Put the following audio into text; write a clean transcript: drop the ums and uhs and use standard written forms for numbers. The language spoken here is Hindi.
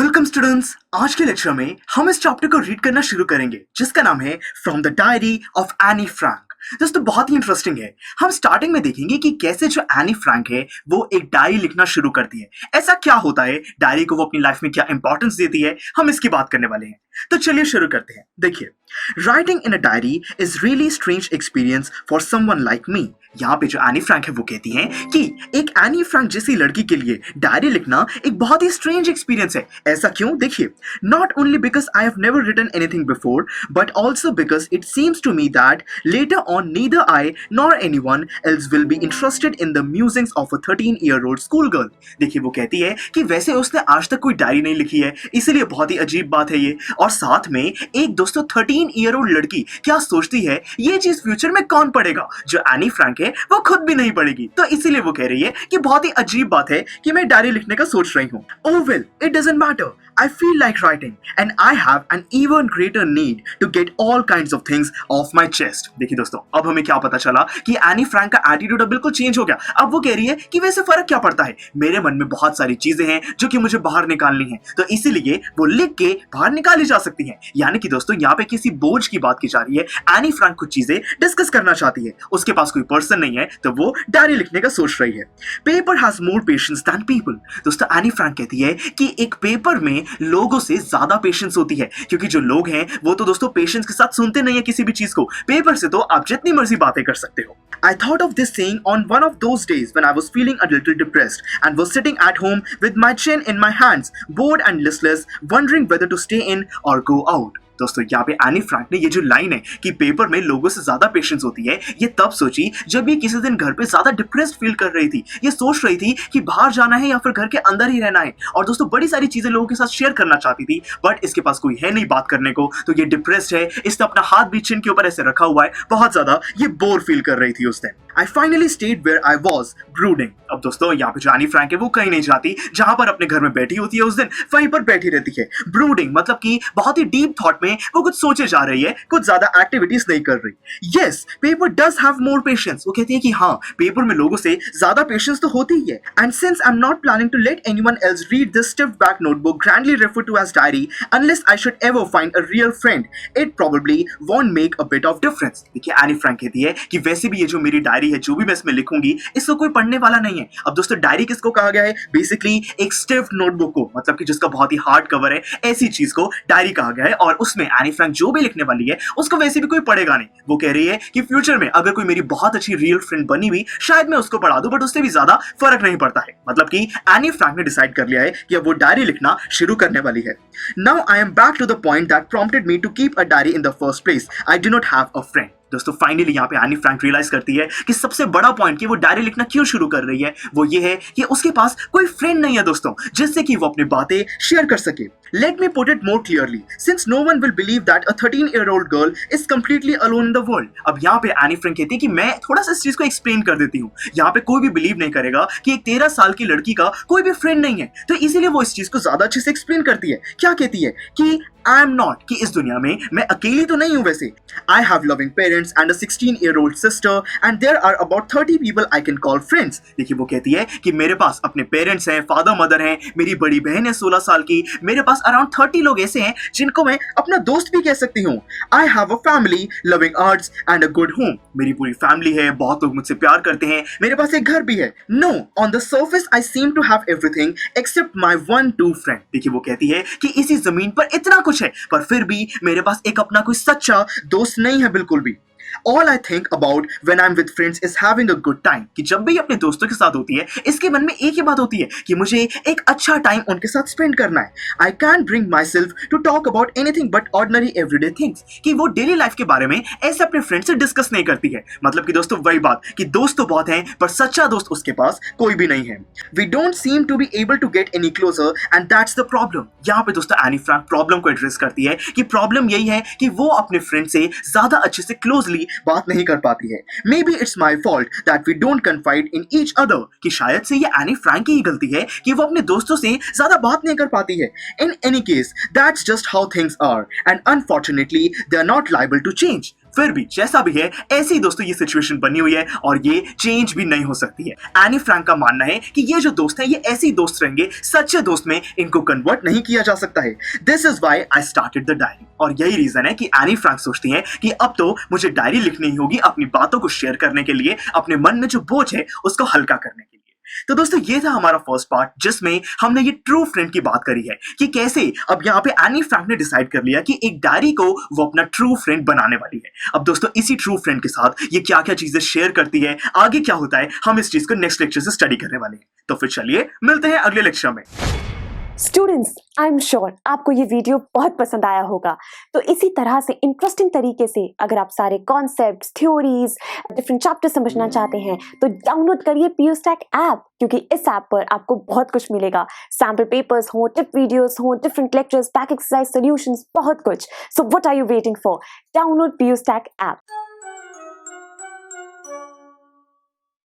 Welcome students. आज के लेक्चर में हम इस चैप्टर को रीड करना शुरू करेंगे जिसका नाम है from the diary of Anne Frank. दोस्तों बहुत ही इंटरेस्टिंग है। हम स्टार्टिंग में देखेंगे कि कैसे जो एनी फ्रैंक है वो एक डायरी लिखना शुरू करती है। ऐसा क्या होता है, डायरी को वो अपनी लाइफ में क्या इंपॉर्टेंस देती है, हम इसकी बात करने वाले हैं। तो चलिए शुरू करते हैं। देखिए, writing in a diary is really strange experience for someone like me. यहाँ पे जो एनी फ्रैंक है वो कहती हैं कि एक एनी फ्रैंक जैसी लड़की के लिए डायरी लिखना एक बहुत ही स्ट्रेंज एक्सपीरियंस है। ऐसा क्यों? देखिए, not only because I have never written anything before but also because it seems to me that later on neither I nor anyone else will be interested in the musings of a 13-year-old school girl. देखिए, वो कहती है कि वैसे उसने आज तक कोई डायरी नहीं लिखी है, इसीलिए बहुत ही अजीब बात है ये। और साथ में एक दोस्तों 13-year-old लड़की क्या सोचती है ये चीज फ्यूचर में कौन पढ़ेगा? जो एनी फ्रैंक है वो खुद भी नहीं पढ़ेगी। तो इसीलिए वो कह रही है कि बहुत ही अजीब बात है कि मैं डायरी लिखने का सोच रही हूँ। Oh well, it doesn't matter. I feel like writing and I have an even greater need to get all kinds of things off my chest. देखिए दोस्तों, अब हमें क्या पता चला कि एनी फ्रैंक का एटीट्यूड बिल्कुल चेंज हो गया। अब वो कह रही है कि वैसे फर्क क्या पड़ता है, मेरे मन में बहुत सारी चीजें हैं जो कि मुझे बाहर निकालनी है, तो इसीलिए वो लिख के बाहर निकाली जा सकती हैं। यानी कि दोस्तों यहाँ पे किसी बोझ की बात की जा रही है। एनी फ्रैंक कुछ चीजें डिस्कस करना चाहती है, उसके पास कोई पर्सन नहीं है तो वो डायरी लिखने का सोच रही है। Paper has more patience than people. दोस्तों एनी फ्रैंक कहती है कि एक पेपर में लोगों से ज्यादा पेशेंस होती है, क्योंकि जो लोग हैं वो तो दोस्तों पेशेंस के साथ सुनते नहीं है किसी भी चीज को। पेपर से तो आप जितनी मर्जी बातें कर सकते हो। I thought of this saying on one of those days when I was feeling a little depressed and was sitting at home with my chin in my hands, bored and listless, wondering whether to stay in or go out. दोस्तों यहाँ पे एनी फ्रैंक ने ये जो लाइन है कि पेपर में लोगों से ज्यादा पेशेंस होती है, ये तब सोची जब ये किसी दिन घर पे ज्यादा डिप्रेस्ड फील कर रही थी। ये सोच रही थी कि बाहर जाना है या फिर घर के अंदर ही रहना है, और दोस्तों बड़ी सारी चीजें लोगों के साथ शेयर करना चाहती थी, बट इसके पास कोई है नहीं बात करने को, तो ये डिप्रेस्ड है। इसने अपना हाथ भी चिन के ऊपर ऐसे रखा हुआ है, बहुत ज्यादा ये बोर फील कर रही थी उस दिन। I finally stayed where I was, brooding. अब दोस्तों यहाँ पे जो एनी फ्रैंक है वो कहीं नहीं जाती, जहां पर अपने घर में बैठी होती है उस दिन वहीं पर बैठी रहती है। ब्रूडिंग मतलब कि बहुत ही डीप थॉट में वो कुछ सोचे जा रही है, कुछ ज्यादा एक्टिविटीज नहीं कर रही। Yes, paper does have more patience. वो कहती है कि हाँ, पेपर में लोगों से ज्यादा पेशेंस तो होती ही है। And since I'm not planning to let anyone else read this stiff back notebook grandly referred to as diary, unless I should ever find a real friend, it probably won't make a bit of difference. देखिए एनी फ्रैंक कहती है कि वैसे भी ये जो मेरी डायरी है, जो भी मैं इसमें लिखूंगी, इसको कोई पढ़ने वाला नहीं है। अब दोस्तों डायरी किसको कहा गया है? बेसिकली एक स्टिफ नोटबुक को, मतलब कि जिसका बहुत ही हार्ड कवर है, ऐसी चीज को डायरी कहा गया है। और उसमें एनी फ्रैंक जो भी लिखने वाली है उसको वैसे भी कोई पढ़ेगा नहीं। वो कह रही है कि फ्यूचर में अगर कोई मेरी बहुत अच्छी रियल फ्रेंड बनी हुई, शायद मैं उसको पढ़ा दूं, बट उससे भी ज्यादा फर्क नहीं पड़ता है। मतलब कि एनी फ्रैंक ने डिसाइड कर लिया है कि अब वो डायरी लिखना शुरू करने वाली है। Now I am back to the point that prompted me to keep a diary in the first place. I do not have a friend. दोस्तों फाइनली यहाँ पे एनी फ्रैंक रियलाइज करती है कि सबसे बड़ा पॉइंट कि वो डायरी लिखना क्यों शुरू कर रही है वो ये है कि उसके पास कोई फ्रेंड नहीं है दोस्तों, जिससे कि वो अपनी बातें शेयर कर सके। Let me put it more clearly, since no one will believe that a 13-year-old girl is completely alone in the world. अब यहाँ पे एनी फ्रैंक कहती है कि मैं थोड़ा सा इस चीज को एक्सप्लेन कर देती हूँ। यहाँ पे कोई भी बिलीव नहीं करेगा कि एक 13 साल की लड़की का कोई भी फ्रेंड नहीं है, तो इसीलिए वो इस चीज को ज्यादा अच्छे से एक्सप्लेन करती है। क्या कहती है कि आई एम नॉट, कि इस दुनिया में मैं अकेली तो नहीं हूं वैसे। I have loving parents and a 16-year-old sister and there are about 30 people I can call friends. देखिए वो कहती है कि मेरे पास अपने पेरेंट्स हैं, फादर मदर हैं, मेरी बड़ी बहन है 16 साल की, मेरे पास अराउंड 30 लोग ऐसे हैं जिनको मैं अपना दोस्त भी कह सकती हूँ। I have a family, loving arts and a good home. मेरी पूरी फैमिली है, बहुत लोग मुझसे प्यार करते हैं, मेरे पास एक घर भी है। No, on the surface I seem to have everything except my 1-2 friend. देखिए वो कहती है कि इसी जमीन पर इतना कुछ है, पर फिर भी मेरे पास एक अपना कोई सच्चा दोस्त नहीं है बिल्कुल भी। All I think about when I'm with friends is having a good time. कि जब भी अपने दोस्तों के साथ होती है, इसके मन में एक ही बात होती है कि मुझे एक अच्छा टाइम उनके साथ स्पेंड करना है। I can't bring myself to talk about anything but ordinary everyday things. कि वो डेली लाइफ के बारे में ऐसे अपने फ्रेंड से डिस्कस नहीं करती है। मतलब कि दोस्तों वही बात कि दोस्त तो बहुत हैं, पर सच्चा दोस्त उसके पास कोई भी नहीं है। We don't seem to be able to get any closer and that's the problem. यहाँ पे दोस्तों एनी फ्रैंक प्रॉब्लम को एड्रेस करती है कि प्रॉब्लम यही है कि वो अपने फ्रेंड से ज्यादा अच्छे से क्लोजली बात नहीं कर पाती है। May be it's my fault that we don't confide in each other, कि शायद से ये एनी फ्रैंक की ही गलती है कि वो अपने दोस्तों से ज्यादा बात नहीं कर पाती है। In any case that's just how things are and unfortunately they are not liable to change. फिर भी जैसा भी है, ऐसे ही दोस्तों ये सिचुएशन बनी हुई है और ये चेंज भी नहीं हो सकती है। एनी फ्रैंक का मानना है कि ये जो दोस्त हैं ये ऐसे ही दोस्त रहेंगे, सच्चे दोस्त में इनको कन्वर्ट नहीं किया जा सकता है। This is why I started the diary. और यही रीजन है कि एनी फ्रैंक सोचती हैं कि अब तो मुझे डायरी लिखनी ही होगी अपनी बातों को शेयर करने के लिए, अपने मन में जो बोझ है उसको हल्का करने के लिए। तो दोस्तों ये था हमारा फर्स्ट पार्ट जिसमें हमने ये ट्रू फ्रेंड की बात करी है कि कैसे अब यहाँ पे एनी फ्रैंक ने डिसाइड कर लिया कि एक डायरी को वो अपना ट्रू फ्रेंड बनाने वाली है। अब दोस्तों इसी ट्रू फ्रेंड के साथ ये क्या क्या चीजें शेयर करती है, आगे क्या होता है, हम इस चीज को नेक्स्ट लेक्चर से स्टडी करने वाले हैं। तो फिर चलिए मिलते हैं अगले लेक्चर में। स्टूडेंट्स, आई एम श्योर आपको ये वीडियो बहुत पसंद आया होगा। तो इसी तरह से इंटरेस्टिंग तरीके से अगर आप सारे कॉन्सेप्ट्स, थ्योरीज, डिफरेंट चैप्टर समझना चाहते हैं तो डाउनलोड करिए PUSTAC ऐप, क्योंकि इस ऐप पर आपको बहुत कुछ मिलेगा। सैम्पल पेपर्स हो, टिप वीडियोस हो, different lectures, back exercise solutions, बहुत कुछ। So what are you waiting for? Download PUSTAC app.